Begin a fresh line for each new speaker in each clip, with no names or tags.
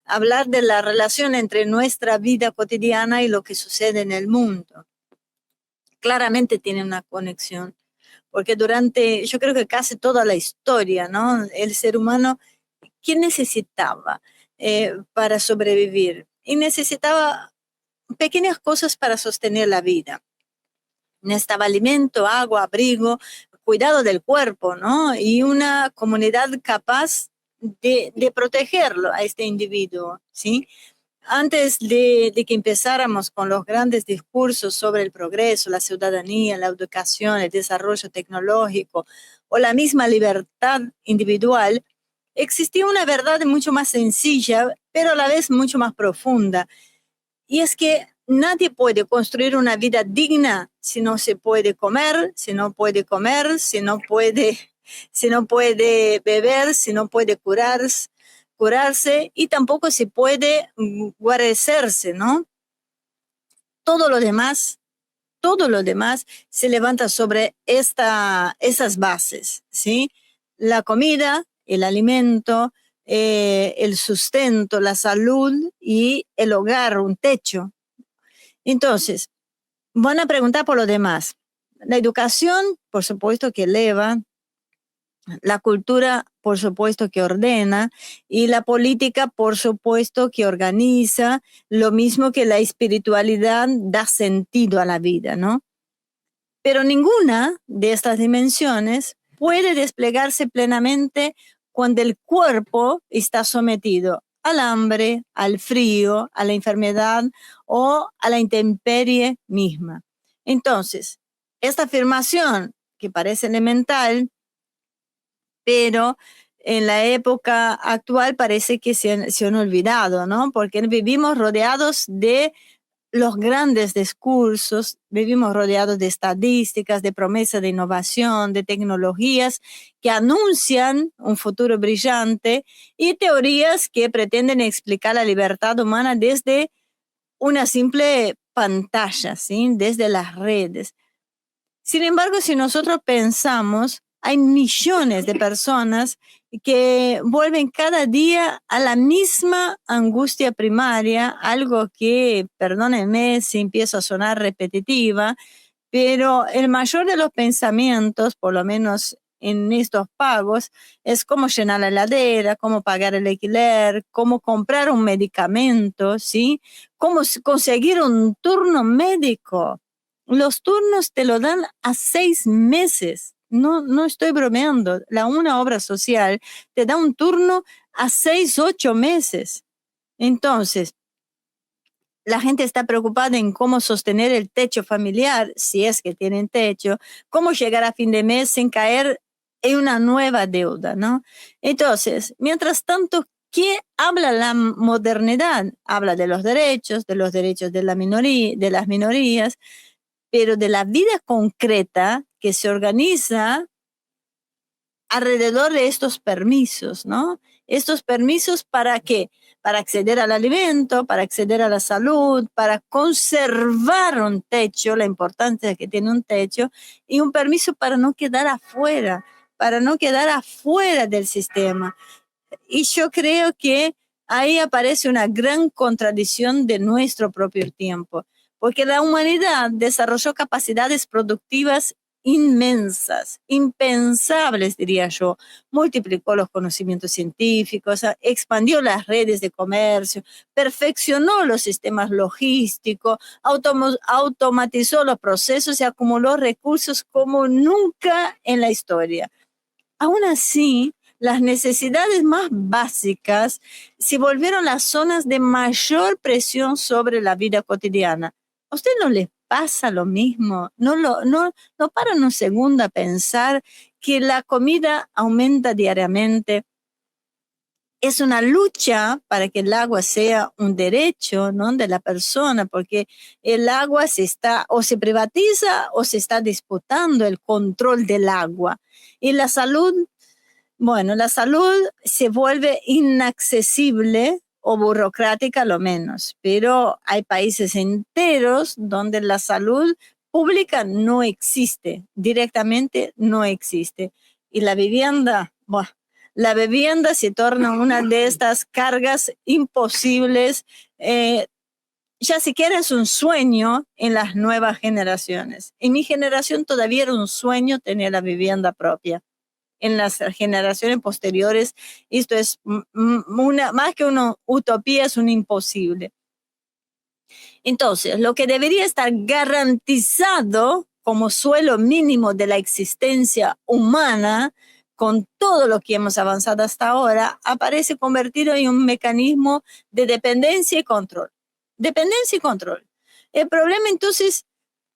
hablar de la relación entre nuestra vida cotidiana y lo que sucede en el mundo. Claramente tiene una conexión, porque yo creo que casi toda la historia, ¿no? El ser humano, ¿qué necesitaba para sobrevivir? Y necesitaba pequeñas cosas para sostener la vida. Necesitaba alimento, agua, abrigo, cuidado del cuerpo, ¿no? Y una comunidad capaz de protegerlo a este individuo, ¿sí? Antes de que empezáramos con los grandes discursos sobre el progreso, la ciudadanía, la educación, el desarrollo tecnológico o la misma libertad individual, existía una verdad mucho más sencilla, pero a la vez mucho más profunda. Y es que nadie puede construir una vida digna si no se puede comer, si no puede comer, si no puede beber, si no puede curarse y tampoco se puede guarecerse, ¿no? Todo lo demás se levanta sobre esas bases, ¿sí? La comida, el alimento, el sustento, la salud y el hogar, un techo. Entonces, van a preguntar por lo demás. La educación, por supuesto que eleva, la cultura, por supuesto que ordena, y la política, por supuesto que organiza, lo mismo que la espiritualidad da sentido a la vida, ¿no? Pero ninguna de estas dimensiones puede desplegarse plenamente cuando el cuerpo está sometido al hambre, al frío, a la enfermedad o a la intemperie misma. Entonces, esta afirmación que parece elemental, pero en la época actual parece que se han olvidado, ¿no? Porque vivimos rodeados de los grandes discursos, vivimos rodeados de estadísticas, de promesas de innovación, de tecnologías que anuncian un futuro brillante y teorías que pretenden explicar la libertad humana desde una simple pantalla, ¿sí? Desde las redes. Sin embargo, si nosotros pensamos, hay millones de personas que vuelven cada día a la misma angustia primaria, algo que, perdónenme si empiezo a sonar repetitiva, pero el mayor de los pensamientos, por lo menos en estos pagos, es cómo llenar la heladera, cómo pagar el alquiler, cómo comprar un medicamento, ¿sí? Cómo conseguir un turno médico. Los turnos te lo dan a 6 meses. No estoy bromeando. Una obra social te da un turno a 6, 8 meses. Entonces, la gente está preocupada en cómo sostener el techo familiar, si es que tienen techo, cómo llegar a fin de mes sin caer en una nueva deuda, ¿no? Entonces, mientras tanto, ¿qué habla la modernidad? Habla de los derechos de la minoría, de las minorías, pero de la vida concreta que se organiza alrededor de estos permisos, ¿no? Estos permisos ¿para qué? Para acceder al alimento, para acceder a la salud, para conservar un techo, la importancia que tiene un techo, y un permiso para no quedar afuera del sistema. Y yo creo que ahí aparece una gran contradicción de nuestro propio tiempo, porque la humanidad desarrolló capacidades productivas inmensas, impensables, diría yo. Multiplicó los conocimientos científicos, expandió las redes de comercio, perfeccionó los sistemas logísticos, automatizó los procesos y acumuló recursos como nunca en la historia. Aún así, las necesidades más básicas se volvieron las zonas de mayor presión sobre la vida cotidiana. ¿A usted no les pasa lo mismo? ¿No paran un segundo a pensar que la comida aumenta diariamente? Es una lucha para que el agua sea un derecho, ¿no?, de la persona, porque el agua o se privatiza o se está disputando el control del agua. Y la salud, bueno, la salud se vuelve inaccesible o burocrática lo menos, pero hay países enteros donde la salud pública no existe, directamente no existe. Y la vivienda, bueno, la vivienda se torna una de estas cargas imposibles. Ya siquiera es un sueño en las nuevas generaciones. En mi generación todavía era un sueño tener la vivienda propia. En las generaciones posteriores, esto es más que una utopía, es un imposible. Entonces, lo que debería estar garantizado como suelo mínimo de la existencia humana, con todo lo que hemos avanzado hasta ahora, aparece convertido en un mecanismo de dependencia y control. Dependencia y control. El problema entonces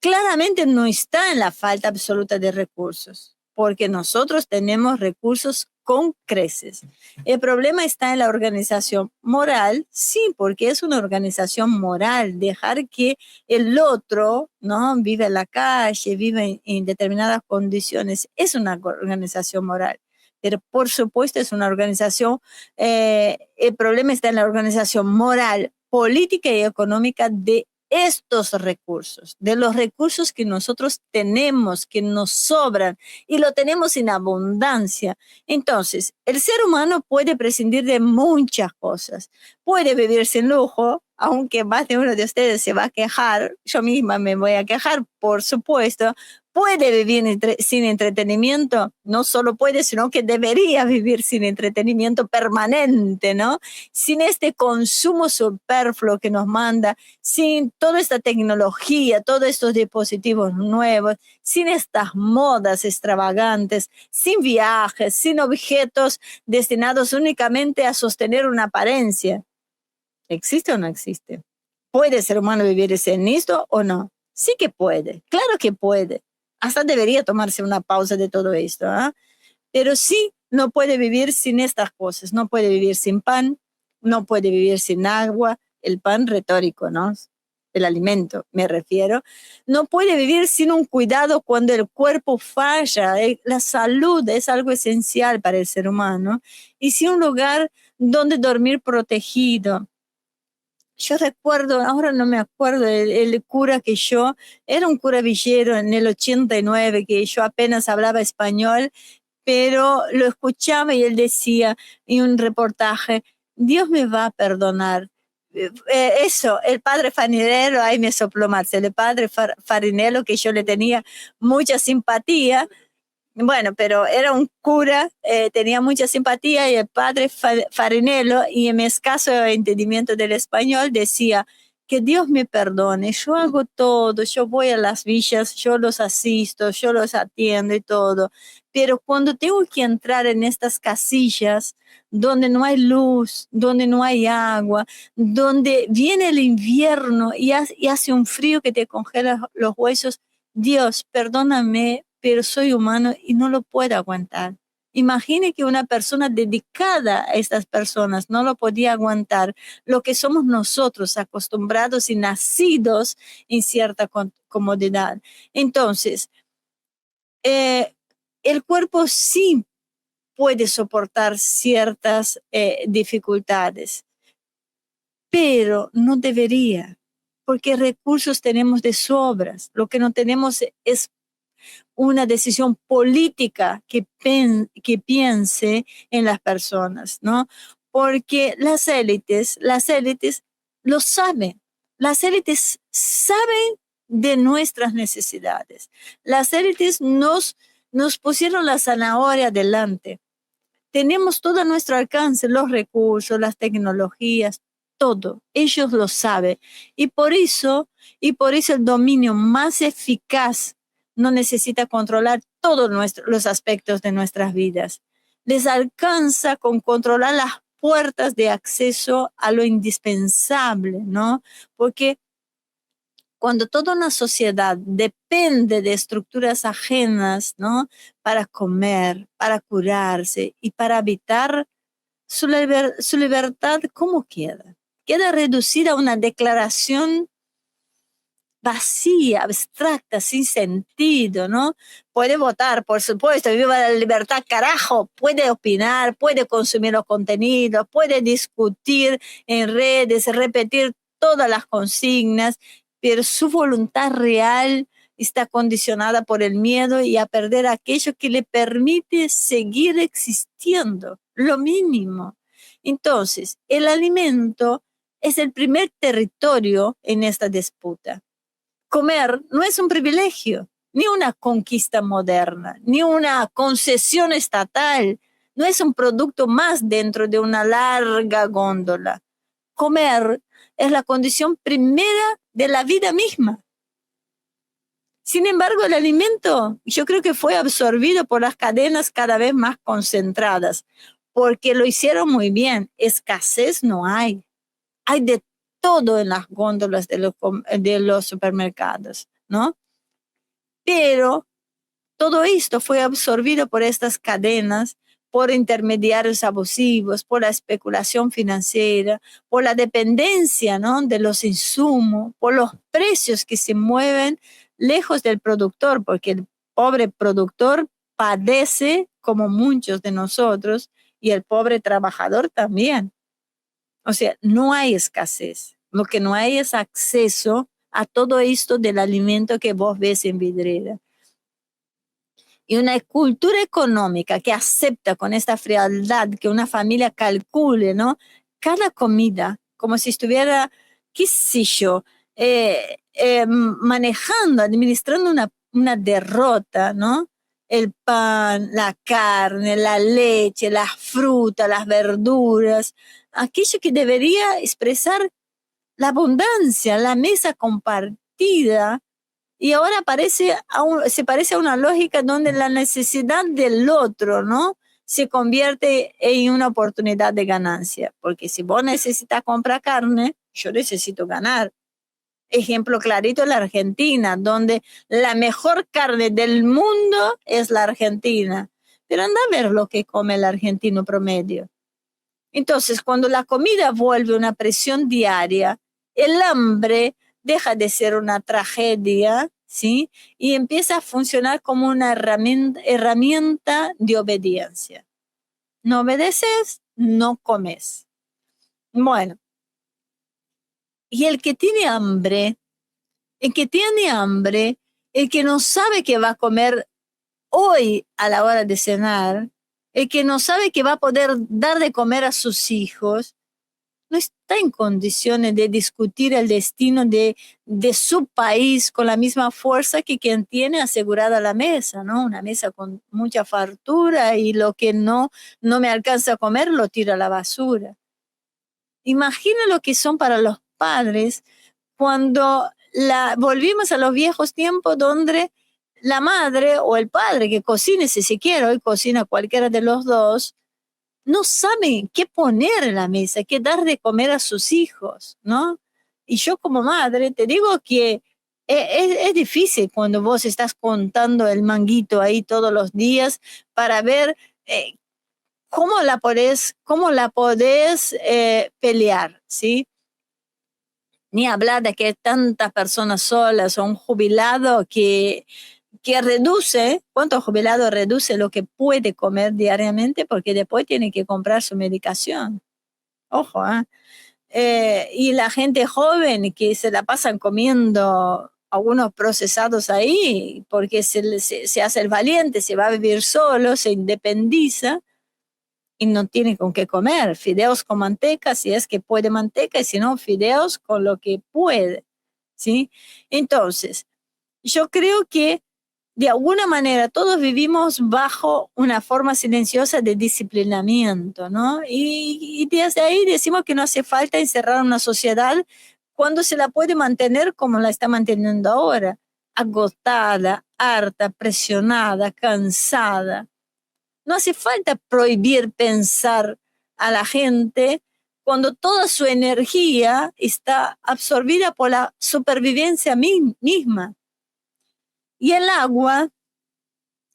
claramente no está en la falta absoluta de recursos, porque nosotros tenemos recursos con creces. El problema está en la organización moral, sí, porque es una organización moral, dejar que el otro, ¿no?, vive en la calle, vive en determinadas condiciones, es una organización moral. Pero por supuesto es una organización, el problema está en la organización moral, política y económica de estos recursos, de los recursos que nosotros tenemos, que nos sobran y lo tenemos en abundancia. Entonces, el ser humano puede prescindir de muchas cosas. Puede vivir sin lujo, aunque más de uno de ustedes se va a quejar, yo misma me voy a quejar, por supuesto. Puede vivir sin entretenimiento, no solo puede, sino que debería vivir sin entretenimiento permanente, ¿no? Sin este consumo superfluo que nos manda, sin toda esta tecnología, todos estos dispositivos nuevos, sin estas modas extravagantes, sin viajes, sin objetos destinados únicamente a sostener una apariencia. ¿Existe o no existe? ¿Puede el ser humano vivir sin esto o no? Sí que puede, claro que puede. Hasta debería tomarse una pausa de todo esto, ¿eh? Pero sí no puede vivir sin estas cosas. No puede vivir sin pan, no puede vivir sin agua, el pan retórico, ¿no? El alimento, me refiero. No puede vivir sin un cuidado cuando el cuerpo falla. La salud es algo esencial para el ser humano. Y sin un lugar donde dormir protegido. Yo recuerdo, ahora no me acuerdo, el cura que yo, era un cura villero en el 89, que yo apenas hablaba español, pero lo escuchaba y él decía en un reportaje, Dios me va a perdonar. Eso, el padre Farinello, ahí me sopló más, el padre Farinello, que yo le tenía mucha simpatía. Bueno, pero era un cura, tenía mucha simpatía, y el padre Farinello, y en mi escaso entendimiento del español, decía que Dios me perdone, yo hago todo, yo voy a las villas, yo los asisto, yo los atiendo y todo, pero cuando tengo que entrar en estas casillas donde no hay luz, donde no hay agua, donde viene el invierno y hace un frío que te congela los huesos, Dios, perdóname, pero soy humano y no lo puedo aguantar. Imagine que una persona dedicada a estas personas no lo podía aguantar, lo que somos nosotros, acostumbrados y nacidos en cierta comodidad. Entonces, el cuerpo sí puede soportar ciertas dificultades, pero no debería, porque recursos tenemos de sobras. Lo que no tenemos es una decisión política que piense en las personas, ¿no? Porque las élites lo saben. Las élites saben de nuestras necesidades. Las élites nos pusieron la zanahoria delante. Tenemos todo a nuestro alcance, los recursos, las tecnologías, todo. Ellos lo saben. Y por eso el dominio más eficaz no necesita controlar todos los aspectos de nuestras vidas. Les alcanza con controlar las puertas de acceso a lo indispensable, ¿no? Porque cuando toda una sociedad depende de estructuras ajenas, ¿no?, para comer, para curarse y para habitar, su libertad, ¿cómo queda? Queda reducida a una declaración vacía, abstracta, sin sentido, ¿no? Puede votar, por supuesto, viva la libertad, carajo, puede opinar, puede consumir los contenidos, puede discutir en redes, repetir todas las consignas, pero su voluntad real está condicionada por el miedo y a perder aquello que le permite seguir existiendo. lo mínimo. Entonces, el alimento es el primer territorio en esta disputa. Comer no es un privilegio, ni una conquista moderna, ni una concesión estatal, no es un producto más dentro de una larga góndola. Comer es la condición primera de la vida misma. Sin embargo, el alimento yo creo que fue absorbido por las cadenas cada vez más concentradas, porque lo hicieron muy bien. Escasez no hay. Hay de todo en las góndolas de los supermercados, ¿no? Pero todo esto fue absorbido por estas cadenas, por intermediarios abusivos, por la especulación financiera, por la dependencia, ¿no?, de los insumos, por los precios que se mueven lejos del productor, porque el pobre productor padece como muchos de nosotros y el pobre trabajador también. O sea, no hay escasez. Lo que no hay es acceso a todo esto del alimento que vos ves en vidriera. Y una cultura económica que acepta con esta frialdad que una familia calcule, ¿no?, cada comida como si estuviera, qué sé yo, manejando, administrando una derrota, ¿no? El pan, la carne, la leche, las frutas, las verduras, aquello que debería expresar la abundancia, la mesa compartida. Y ahora se parece a una lógica donde la necesidad del otro, ¿no?, se convierte en una oportunidad de ganancia. Porque si vos necesitas comprar carne, yo necesito ganar. Ejemplo clarito es la Argentina, donde la mejor carne del mundo es la argentina. Pero anda a ver lo que come el argentino promedio. Entonces, cuando la comida vuelve una presión diaria, el hambre deja de ser una tragedia, ¿sí?, y empieza a funcionar como una herramienta de obediencia. No obedeces, no comes. Bueno, y el que tiene hambre, el que no sabe que va a comer hoy a la hora de cenar, el que no sabe que va a poder dar de comer a sus hijos, no está en condiciones de discutir el destino de su país con la misma fuerza que quien tiene asegurada la mesa, ¿no? Una mesa con mucha fartura y lo que no me alcanza a comer lo tira a la basura. Imagina lo que son para los padres cuando volvimos a los viejos tiempos donde la madre o el padre que cocine, si se quiere, hoy cocina cualquiera de los dos, no saben qué poner en la mesa, qué dar de comer a sus hijos, ¿no? Y yo como madre te digo que es difícil cuando vos estás contando el manguito ahí todos los días para ver cómo la podés pelear, ¿sí? Ni hablar de que hay tantas personas solas o un jubilado que reduce, ¿cuántos jubilados reduce lo que puede comer diariamente? Porque después tiene que comprar su medicación. Ojo, y la gente joven que se la pasan comiendo algunos procesados ahí, porque se hace el valiente, se va a vivir solo, se independiza y no tiene con qué comer. Fideos con manteca, si es que puede manteca, y si no, fideos con lo que puede, ¿sí? Entonces, yo creo que de alguna manera todos vivimos bajo una forma silenciosa de disciplinamiento, ¿no? Y desde ahí decimos que no hace falta encerrar una sociedad cuando se la puede mantener como la está manteniendo ahora, agotada, harta, presionada, cansada. No hace falta prohibir pensar a la gente cuando toda su energía está absorbida por la supervivencia misma. Y el agua,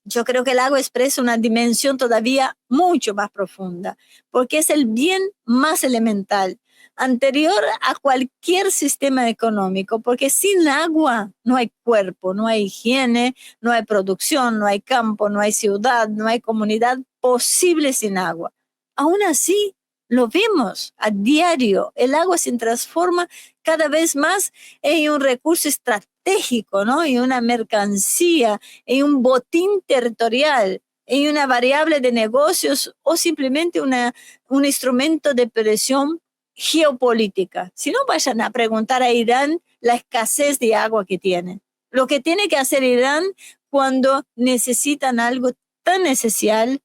yo creo que el agua expresa una dimensión todavía mucho más profunda, porque es el bien más elemental, anterior a cualquier sistema económico, porque sin agua no hay cuerpo, no hay higiene, no hay producción, no hay campo, no hay ciudad, no hay comunidad posible sin agua. Aún así, lo vemos a diario, el agua se transforma cada vez más en un recurso estratégico, ¿no? Y una mercancía, en un botín territorial. y una variable de negocios o simplemente un instrumento de presión geopolítica. Si no, vayan a preguntar a Irán la escasez de agua que tiene. Lo que tiene que hacer Irán cuando necesitan algo tan esencial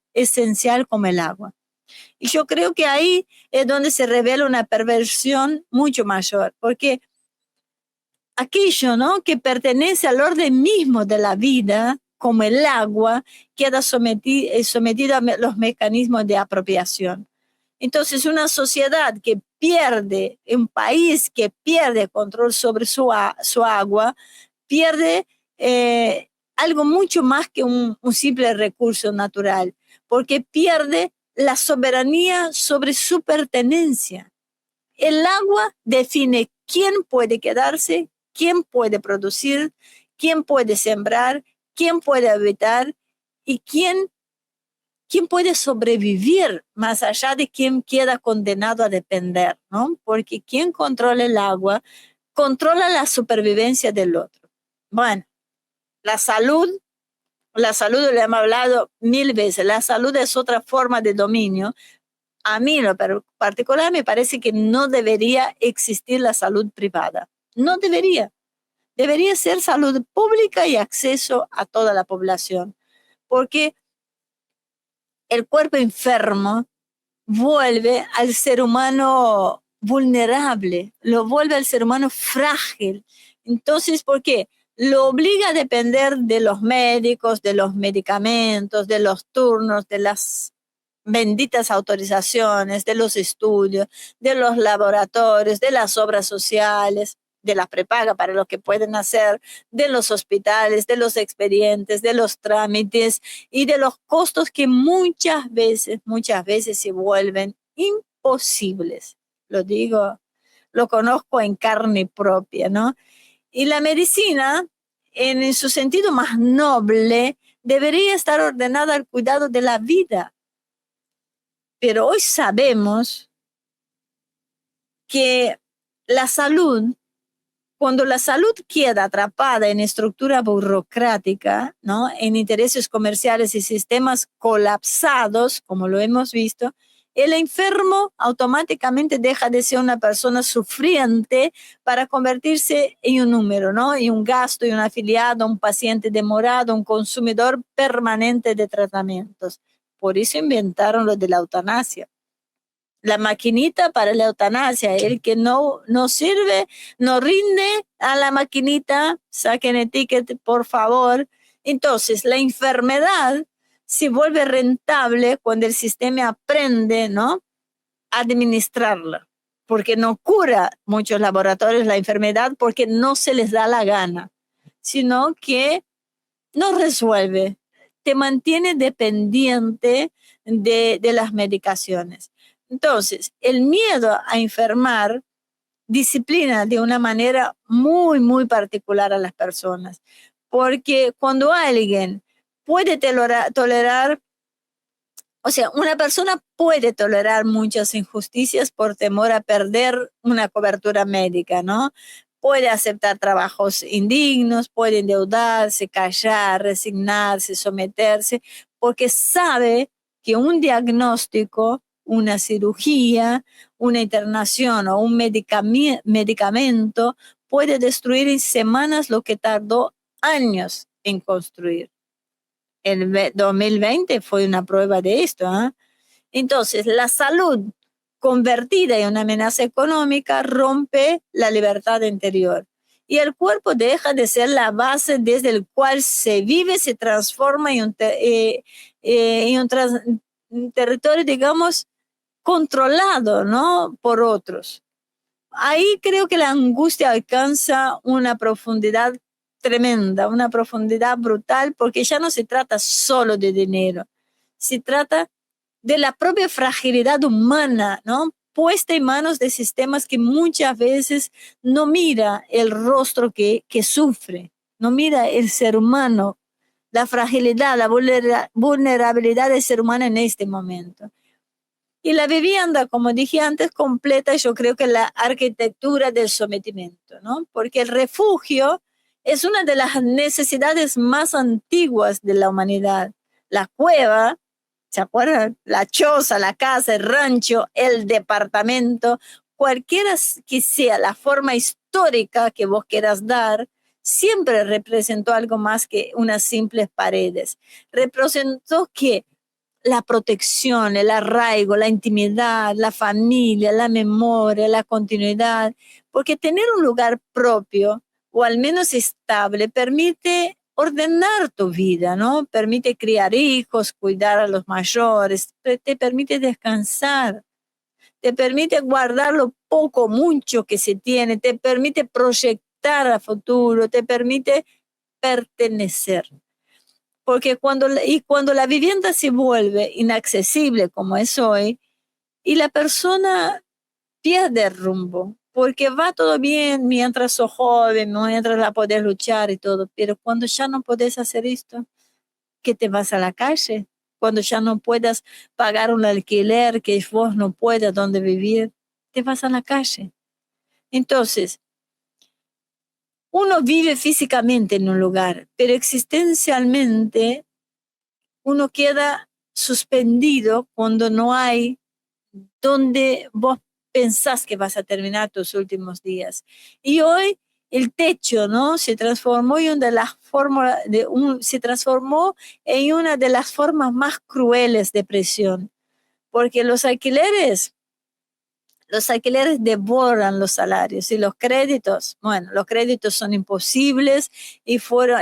como el agua. Y yo creo que ahí es donde se revela una perversión mucho mayor, porque aquello, ¿no?, que pertenece al orden mismo de la vida, como el agua, queda sometido a los mecanismos de apropiación. Entonces, una sociedad que pierde, un país que pierde control sobre su agua, pierde algo mucho más que un simple recurso natural, porque pierde la soberanía sobre su pertenencia. El agua define quién puede quedarse, quién puede producir, quién puede sembrar, quién puede habitar y quién puede sobrevivir más allá de quién queda condenado a depender, ¿no? Porque quien controla el agua controla la supervivencia del otro. Bueno, la salud le hemos hablado 1000 veces, la salud es otra forma de dominio. A mí en lo particular me parece que no debería existir la salud privada. No debería. Debería ser salud pública y acceso a toda la población. Porque el cuerpo enfermo vuelve al ser humano vulnerable, lo vuelve al ser humano frágil. Entonces, ¿por qué? Lo obliga a depender de los médicos, de los medicamentos, de los turnos, de las benditas autorizaciones, de los estudios, de los laboratorios, de las obras sociales, de la prepaga para lo que pueden hacer, de los hospitales, de los expedientes, de los trámites y de los costos que muchas veces se vuelven imposibles. Lo digo, lo conozco en carne propia, ¿no? Y la medicina, en su sentido más noble, debería estar ordenada al cuidado de la vida. Pero hoy sabemos que la salud, cuando la salud queda atrapada en estructura burocrática, ¿no?, en intereses comerciales y sistemas colapsados, como lo hemos visto, el enfermo automáticamente deja de ser una persona sufriente para convertirse en un número, ¿no?, y un gasto, y un afiliado, un paciente demorado, un consumidor permanente de tratamientos. Por eso inventaron lo de la eutanasia. La maquinita para la eutanasia. El que no sirve, no rinde a la maquinita, saquen el ticket, por favor. Entonces, la enfermedad se vuelve rentable cuando el sistema aprende, ¿no?, a administrarla, porque no cura muchos laboratorios la enfermedad porque no se les da la gana, sino que no resuelve, te mantiene dependiente de las medicaciones. Entonces, el miedo a enfermar disciplina de una manera muy, muy particular a las personas, porque cuando alguien puede tolerar, o sea, una persona puede tolerar muchas injusticias por temor a perder una cobertura médica, ¿no? Puede aceptar trabajos indignos, puede endeudarse, callar, resignarse, someterse, porque sabe que un diagnóstico, una cirugía, una internación o un medicamento puede destruir en semanas lo que tardó años en construir. El 2020 fue una prueba de esto, ¿eh? Entonces, la salud convertida en una amenaza económica rompe la libertad interior y el cuerpo deja de ser la base desde el cual se vive, se transforma en un territorio, digamos, controlado, ¿no?, por otros. Ahí creo que la angustia alcanza una profundidad tremenda, una profundidad brutal, porque ya no se trata solo de dinero, se trata de la propia fragilidad humana, ¿no?, puesta en manos de sistemas que muchas veces no mira el rostro que sufre, no mira el ser humano, la fragilidad, la vulnerabilidad del ser humano en este momento. Y la vivienda, como dije antes, completa yo creo que la arquitectura del sometimiento, ¿no? Porque el refugio es una de las necesidades más antiguas de la humanidad. la cueva, ¿se acuerdan? La choza, la casa, el rancho, el departamento, cualquiera que sea la forma histórica que vos quieras dar, siempre representó algo más que unas simples paredes. Representó que la protección, el arraigo, la intimidad, la familia, la memoria, la continuidad, porque tener un lugar propio o al menos estable permite ordenar tu vida, ¿no? Permite criar hijos, cuidar a los mayores, te permite descansar, te permite guardar lo poco, mucho que se tiene, te permite proyectar a futuro, te permite pertenecer. Porque cuando la vivienda se vuelve inaccesible como es hoy, y la persona pierde el rumbo, porque va todo bien mientras sos joven, mientras la podés luchar y todo, pero cuando ya no podés hacer esto, que te vas a la calle, cuando ya no puedas pagar un alquiler, que vos no puedas donde vivir, te vas a la calle. Entonces, uno vive físicamente en un lugar, pero existencialmente uno queda suspendido cuando no hay donde vos pensás que vas a terminar tus últimos días. Y hoy el techo, ¿no? Se transformó en una de las formas se transformó en una de las formas más crueles de presión, porque los alquileres devoran los salarios y los créditos, bueno, los créditos son imposibles y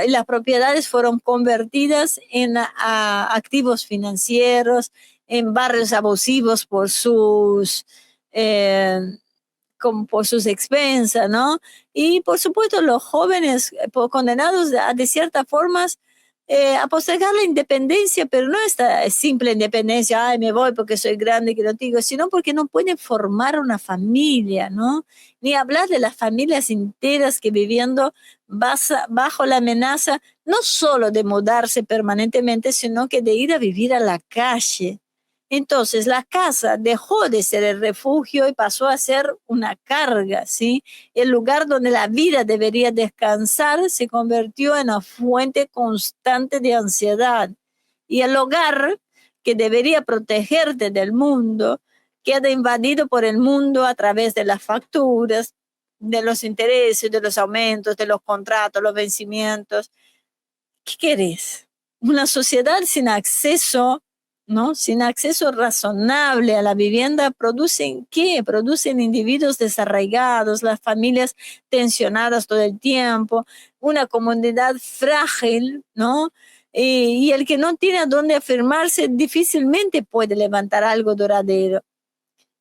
las propiedades fueron convertidas en activos financieros, en barrios abusivos eh, por sus expensas, ¿no? Y por supuesto los jóvenes condenados de ciertas formas a postergar la independencia, pero no esta simple independencia, ay, me voy porque soy grande, que lo digo, sino porque no pueden formar una familia, ¿no? Ni hablar de las familias enteras que viviendo bajo la amenaza no solo de mudarse permanentemente, sino que de ir a vivir a la calle. Entonces la casa dejó de ser el refugio y pasó a ser una carga, ¿sí? El lugar donde la vida debería descansar se convirtió en una fuente constante de ansiedad. Y el hogar, que debería protegerte del mundo, queda invadido por el mundo a través de las facturas, de los intereses, de los aumentos, de los contratos, los vencimientos. ¿Qué querés? Una sociedad sin acceso, ¿no? Sin acceso razonable a la vivienda, ¿producen qué? Producen individuos desarraigados, las familias tensionadas todo el tiempo, una comunidad frágil, ¿no? Y el que no tiene a dónde afirmarse difícilmente puede levantar algo duradero.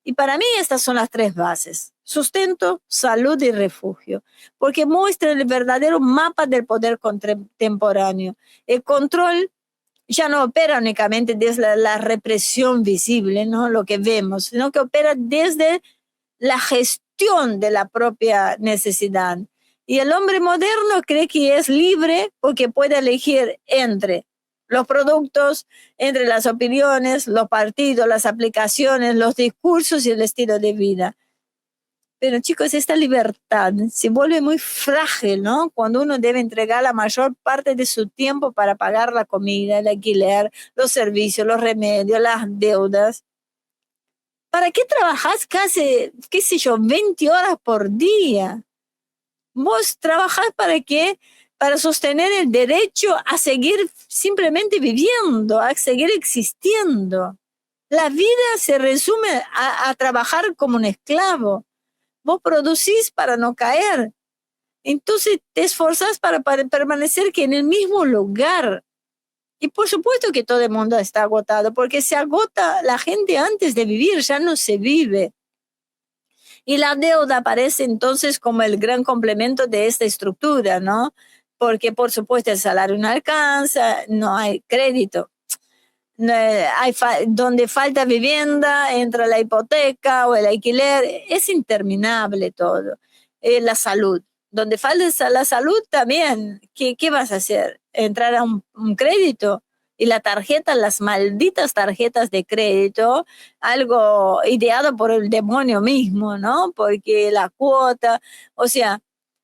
Y para mí estas son las tres bases: sustento, salud y refugio, porque muestran el verdadero mapa del poder contemporáneo. El control ya no opera únicamente desde la represión visible, ¿no? Lo que vemos, sino que opera desde la gestión de la propia necesidad. Y el hombre moderno cree que es libre porque puede elegir entre los productos, entre las opiniones, los partidos, las aplicaciones, los discursos y el estilo de vida. Pero chicos, esta libertad se vuelve muy frágil, ¿no? Cuando uno debe entregar la mayor parte de su tiempo para pagar la comida, el alquiler, los servicios, los remedios, las deudas. ¿Para qué trabajás casi, qué sé yo, 20 horas por día? Vos trabajás para qué? Para sostener el derecho a seguir simplemente viviendo, a seguir existiendo. La vida se resume a trabajar como un esclavo. Vos producís para no caer. Entonces te esforzás para permanecer que en el mismo lugar. Y por supuesto que todo el mundo está agotado, porque se agota la gente antes de vivir, ya no se vive. Y la deuda aparece entonces como el gran complemento de esta estructura, ¿no? Porque por supuesto el salario no alcanza, no hay crédito. Donde falta vivienda, entra la hipoteca o el alquiler, es interminable todo. La salud, donde falta la salud también, ¿qué vas a hacer? ¿Entrar a un crédito? Y la tarjeta, las malditas tarjetas de crédito, algo ideado por el demonio mismo, ¿no? Porque la cuota, o sea,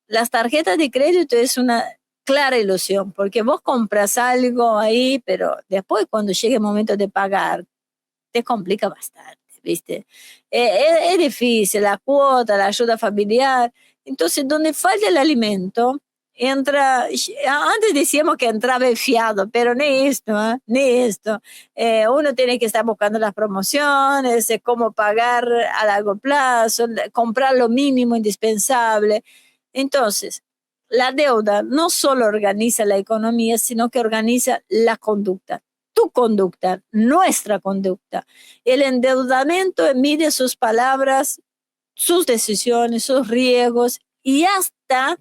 las tarjetas de crédito es una clara ilusión, porque vos compras algo ahí, pero después cuando llegue el momento de pagar, te complica bastante, ¿viste? Es difícil, la cuota, la ayuda familiar. Entonces, donde falta el alimento, entra, antes decíamos que entraba el fiado, pero ni esto, ¿eh? Ni esto. Uno tiene que estar buscando las promociones, cómo pagar a largo plazo, comprar lo mínimo indispensable. Entonces, la deuda no solo organiza la economía, sino que organiza la conducta, tu conducta, nuestra conducta. El endeudamiento mide sus palabras, sus decisiones, sus riesgos y hasta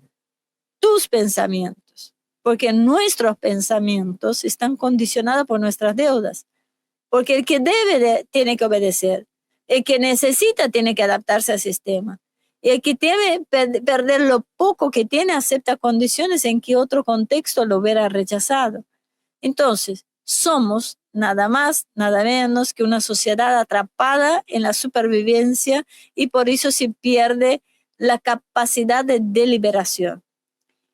tus pensamientos, porque nuestros pensamientos están condicionados por nuestras deudas, porque el que tiene que obedecer, el que necesita tiene que adaptarse al sistema. Y el que debe perder lo poco que tiene acepta condiciones en que otro contexto lo hubiera rechazado. Entonces, somos nada más, nada menos que una sociedad atrapada en la supervivencia y por eso se pierde la capacidad de deliberación.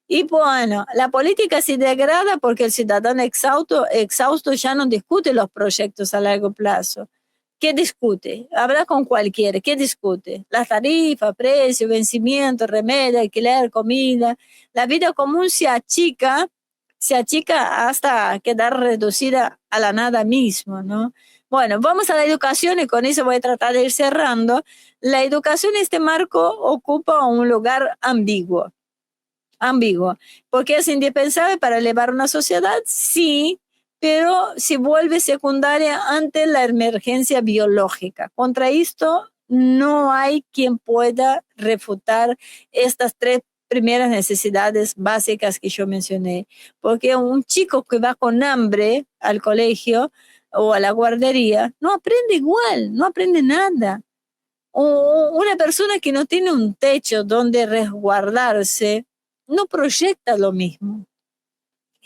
Y bueno, la política se degrada porque el ciudadano exhausto ya no discute los proyectos a largo plazo. ¿Qué discute? Habla con cualquiera. ¿Qué discute? Las tarifas, precios, vencimiento, remedio, alquiler, comida. La vida común se achica hasta quedar reducida a la nada mismo, ¿no? Bueno, vamos a la educación y con eso voy a tratar de ir cerrando. La educación en este marco ocupa un lugar ambiguo, porque es indispensable para elevar una sociedad, sí, pero se vuelve secundaria ante la emergencia biológica. Contra esto no hay quien pueda refutar estas tres primeras necesidades básicas que yo mencioné, porque un chico que va con hambre al colegio o a la guardería no aprende igual, no aprende nada. O una persona que no tiene un techo donde resguardarse no proyecta lo mismo.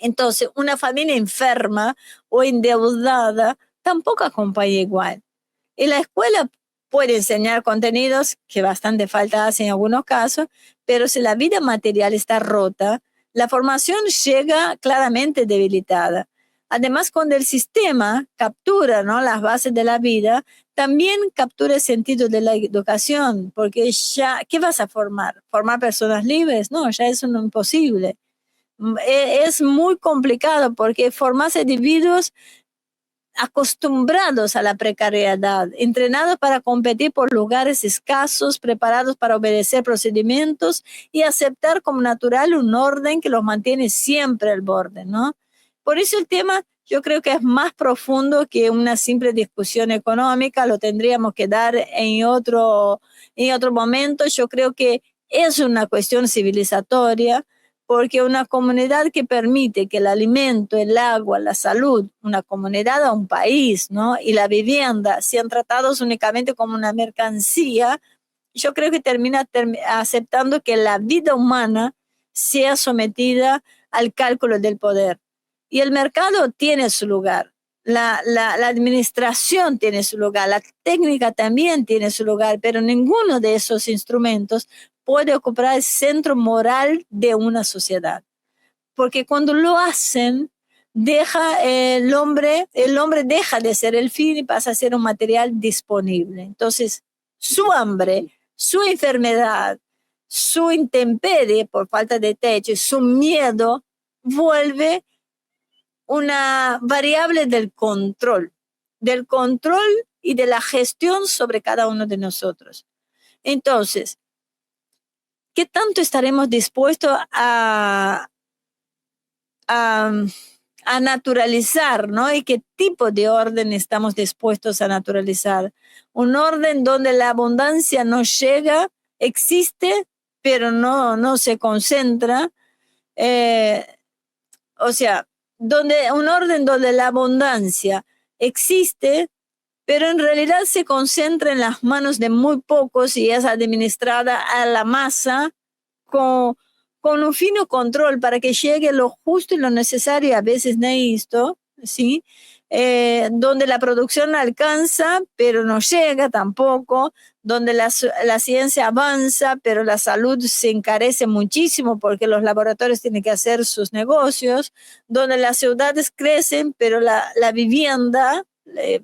Entonces, una familia enferma o endeudada tampoco acompaña igual. Y la escuela puede enseñar contenidos que bastante falta hace en algunos casos, pero si la vida material está rota, la formación llega claramente debilitada. Además, cuando el sistema captura, ¿no?, las bases de la vida, también captura el sentido de la educación, porque ya, ¿qué vas a formar? ¿Formar personas libres? No, ya eso no es imposible. Es muy complicado porque formas individuos acostumbrados a la precariedad, entrenados para competir por lugares escasos, preparados para obedecer procedimientos y aceptar como natural un orden que los mantiene siempre al borde, ¿no? Por eso el tema yo creo que es más profundo que una simple discusión económica, lo tendríamos que dar en otro momento. Yo creo que es una cuestión civilizatoria, porque una comunidad que permite que el alimento, el agua, la salud, una comunidad o un país, ¿no?, y la vivienda sean tratados únicamente como una mercancía, yo creo que termina aceptando que la vida humana sea sometida al cálculo del poder. Y el mercado tiene su lugar, la administración tiene su lugar, la técnica también tiene su lugar, pero ninguno de esos instrumentos puede ocupar el centro moral de una sociedad. Porque cuando lo hacen, el hombre deja de ser el fin y pasa a ser un material disponible. Entonces, su hambre, su enfermedad, su intemperie por falta de techo, su miedo, vuelve una variable del control y de la gestión sobre cada uno de nosotros. Entonces, ¿qué tanto estaremos dispuestos a, a naturalizar, ¿no? ¿Y qué tipo de orden estamos dispuestos a naturalizar? Un orden donde la abundancia no llega, existe, pero no se concentra. Eh, o sea, un orden donde la abundancia existe, pero en realidad se concentra en las manos de muy pocos y es administrada a la masa con, con un fino control para que llegue lo justo y lo necesario, a veces no esto, ¿sí? donde la producción alcanza, pero no llega tampoco, donde la ciencia avanza, pero la salud se encarece muchísimo porque los laboratorios tienen que hacer sus negocios, donde las ciudades crecen, pero la vivienda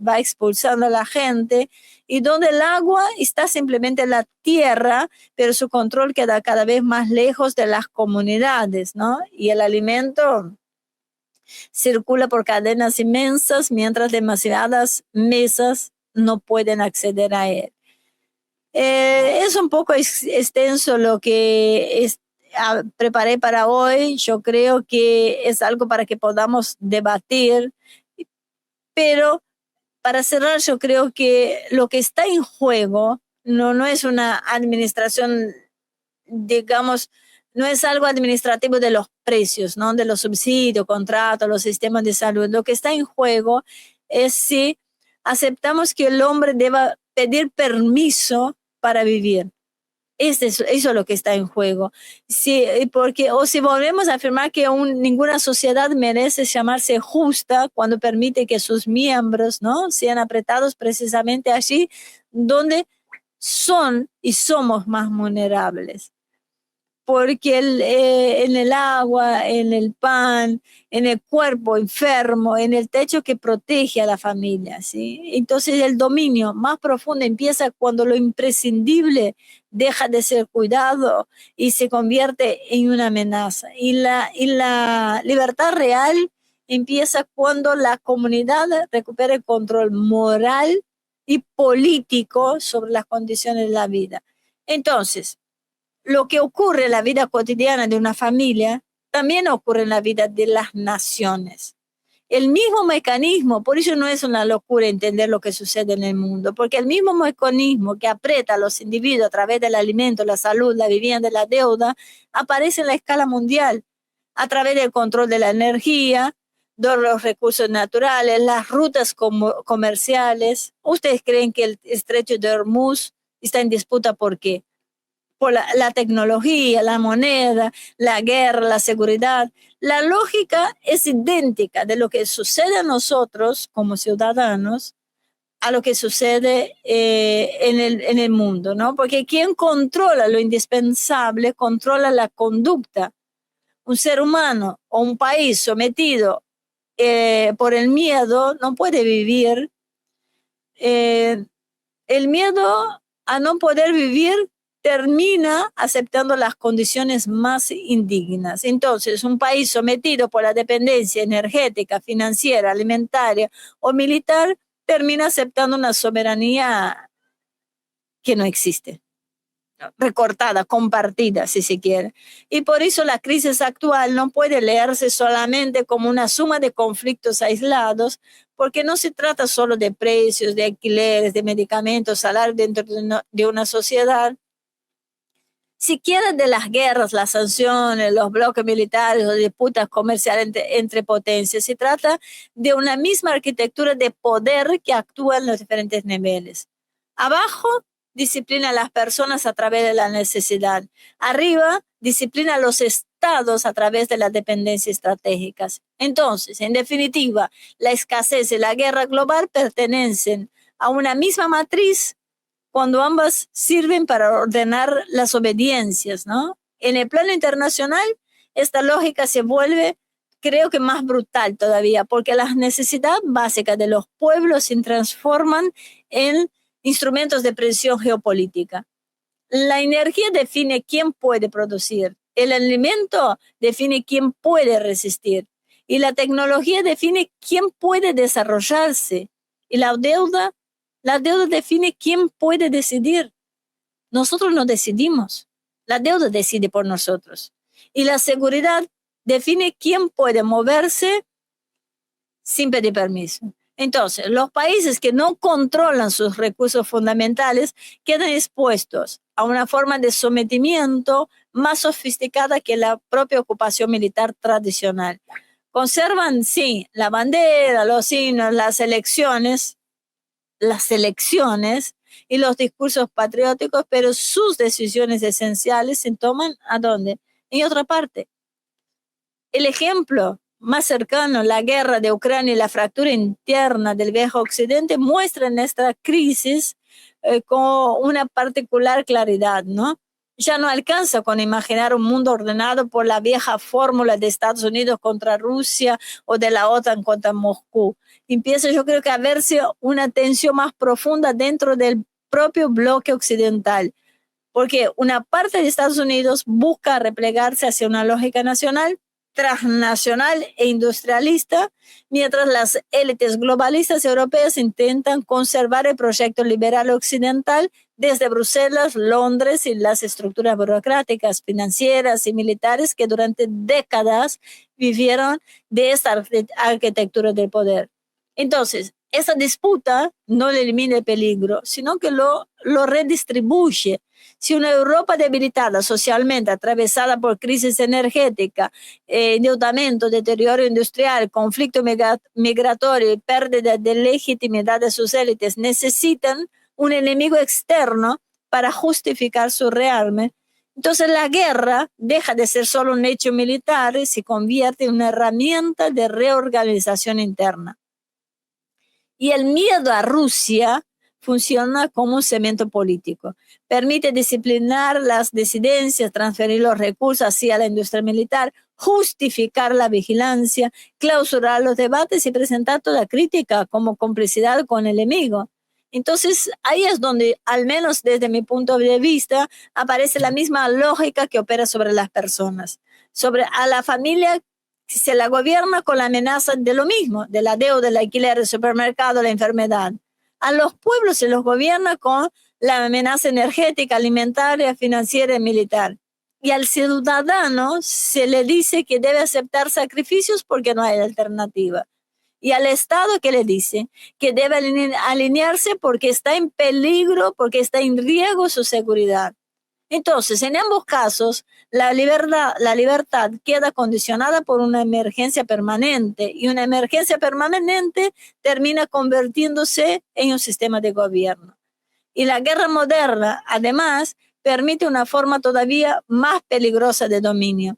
va expulsando a la gente, y donde el agua está simplemente en la tierra, pero su control queda cada vez más lejos de las comunidades, ¿no? Y el alimento circula por cadenas inmensas, mientras demasiadas mesas no pueden acceder a él. Es un poco extenso lo que preparé para hoy. Yo creo que es algo para que podamos debatir, pero para cerrar, yo creo que lo que está en juego no es una administración, digamos, no es algo administrativo de los precios, ¿no? De los subsidios, contratos, los sistemas de salud. Lo que está en juego es si aceptamos que el hombre deba pedir permiso para vivir. Eso es lo que está en juego. O si volvemos a afirmar que ninguna sociedad merece llamarse justa cuando permite que sus miembros, ¿no?, sean apretados precisamente allí donde son y somos más vulnerables. Porque en el agua, en el pan, en el cuerpo enfermo, en el techo que protege a la familia, ¿sí? Entonces el dominio más profundo empieza cuando lo imprescindible deja de ser cuidado y se convierte en una amenaza. Y la libertad real empieza cuando la comunidad recupera el control moral y político sobre las condiciones de la vida. Entonces, lo que ocurre en la vida cotidiana de una familia también ocurre en la vida de las naciones. El mismo mecanismo, por eso no es una locura entender lo que sucede en el mundo, porque el mismo mecanismo que aprieta a los individuos a través del alimento, la salud, la vivienda, la deuda, aparece en la escala mundial, a través del control de la energía, de los recursos naturales, las rutas comerciales. ¿Ustedes creen que el estrecho de Hormuz está en disputa por qué? Por la tecnología, la moneda, la guerra, la seguridad. La lógica es idéntica de lo que sucede a nosotros como ciudadanos a lo que sucede en el mundo, ¿no? Porque quien controla lo indispensable controla la conducta. Un ser humano o un país sometido por el miedo no puede vivir. El miedo a no poder vivir termina aceptando las condiciones más indignas. Entonces, un país sometido por la dependencia energética, financiera, alimentaria o militar termina aceptando una soberanía que no existe, recortada, compartida, si se quiere. Y por eso la crisis actual no puede leerse solamente como una suma de conflictos aislados, porque no se trata solo de precios, de alquileres, de medicamentos, salarios dentro de una sociedad, siquiera de las guerras, las sanciones, los bloques militares o disputas comerciales entre potencias. Se trata de una misma arquitectura de poder que actúa en los diferentes niveles. Abajo, disciplina a las personas a través de la necesidad. Arriba, disciplina a los estados a través de las dependencias estratégicas. Entonces, en definitiva, la escasez y la guerra global pertenecen a una misma matriz cuando ambas sirven para ordenar las obediencias, ¿no? En el plano internacional, esta lógica se vuelve, creo que más brutal todavía, porque las necesidades básicas de los pueblos se transforman en instrumentos de presión geopolítica. La energía define quién puede producir, el alimento define quién puede resistir, y la tecnología define quién puede desarrollarse, y la deuda define quién puede decidir. Nosotros no decidimos, la deuda decide por nosotros. Y la seguridad define quién puede moverse sin pedir permiso. Entonces, los países que no controlan sus recursos fundamentales quedan expuestos a una forma de sometimiento más sofisticada que la propia ocupación militar tradicional. Conservan, sí, la bandera, los himnos, las elecciones y los discursos patrióticos, pero sus decisiones esenciales se toman ¿a dónde? En otra parte. El ejemplo más cercano, la guerra de Ucrania y la fractura interna del viejo occidente muestran esta crisis con una particular claridad, ¿no? Ya no alcanza con imaginar un mundo ordenado por la vieja fórmula de Estados Unidos contra Rusia o de la OTAN contra Moscú. Empieza, yo creo que a verse una tensión más profunda dentro del propio bloque occidental, porque una parte de Estados Unidos busca replegarse hacia una lógica nacional, transnacional e industrialista, mientras las élites globalistas europeas intentan conservar el proyecto liberal occidental desde Bruselas, Londres y las estructuras burocráticas, financieras y militares que durante décadas vivieron de esta arquitectura del poder. Entonces, esa disputa no le elimina el peligro, sino que lo redistribuye. Si una Europa debilitada socialmente, atravesada por crisis energética, endeudamiento, deterioro industrial, conflicto migratorio y pérdida de legitimidad de sus élites, necesitan un enemigo externo para justificar su rearme, entonces la guerra deja de ser solo un hecho militar y se convierte en una herramienta de reorganización interna. Y el miedo a Rusia funciona como un cemento político. Permite disciplinar las disidencias, transferir los recursos hacia la industria militar, justificar la vigilancia, clausurar los debates y presentar toda crítica como complicidad con el enemigo. Entonces, ahí es donde, al menos desde mi punto de vista, aparece la misma lógica que opera sobre las personas. Sobre a la familia se la gobierna con la amenaza de lo mismo, de la deuda, el alquiler, el supermercado, la enfermedad. A los pueblos se los gobierna con la amenaza energética, alimentaria, financiera y militar. Y al ciudadano se le dice que debe aceptar sacrificios porque no hay alternativa. Y al Estado, ¿qué le dice? Que debe alinearse porque está en peligro, porque está en riesgo su seguridad. Entonces, en ambos casos, la libertad queda condicionada por una emergencia permanente y una emergencia permanente termina convirtiéndose en un sistema de gobierno. Y la guerra moderna, además, permite una forma todavía más peligrosa de dominio.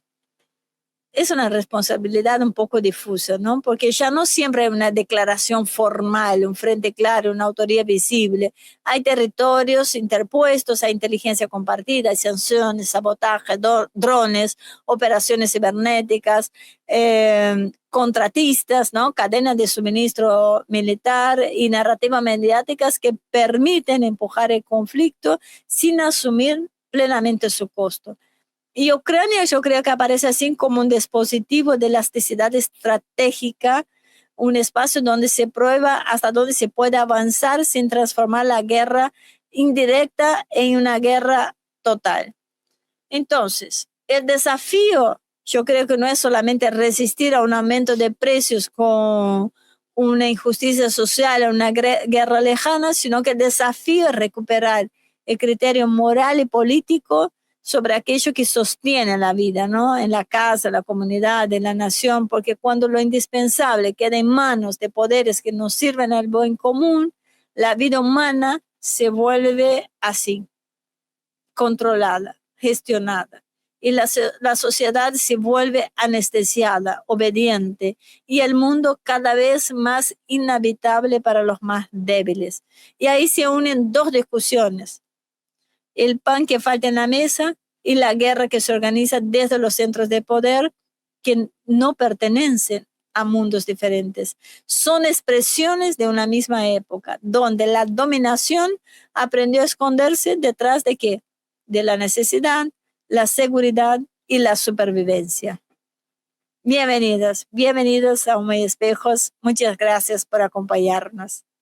Es una responsabilidad un poco difusa, ¿no? Porque ya no siempre hay una declaración formal, un frente claro, una autoría visible. Hay territorios interpuestos, hay inteligencia compartida, hay sanciones, sabotaje, drones, operaciones cibernéticas, contratistas, ¿no? Cadenas de suministro militar y narrativas mediáticas que permiten empujar el conflicto sin asumir plenamente su costo. Y Ucrania yo creo que aparece así como un dispositivo de elasticidad estratégica, un espacio donde se prueba hasta dónde se puede avanzar sin transformar la guerra indirecta en una guerra total. Entonces, el desafío yo creo que no es solamente resistir a un aumento de precios con una injusticia social, una guerra lejana, sino que el desafío es recuperar el criterio moral y político sobre aquello que sostiene la vida, ¿no? En la casa, la comunidad, en la nación, porque cuando lo indispensable queda en manos de poderes que no sirven al bien común, la vida humana se vuelve así, controlada, gestionada. Y la sociedad se vuelve anestesiada, obediente, y el mundo cada vez más inhabitable para los más débiles. Y ahí se unen dos discusiones: el pan que falta en la mesa y la guerra que se organiza desde los centros de poder que no pertenecen a mundos diferentes. Son expresiones de una misma época, donde la dominación aprendió a esconderse detrás de qué? De la necesidad, la seguridad y la supervivencia. Bienvenidos a Humo y Espejos. Muchas gracias por acompañarnos.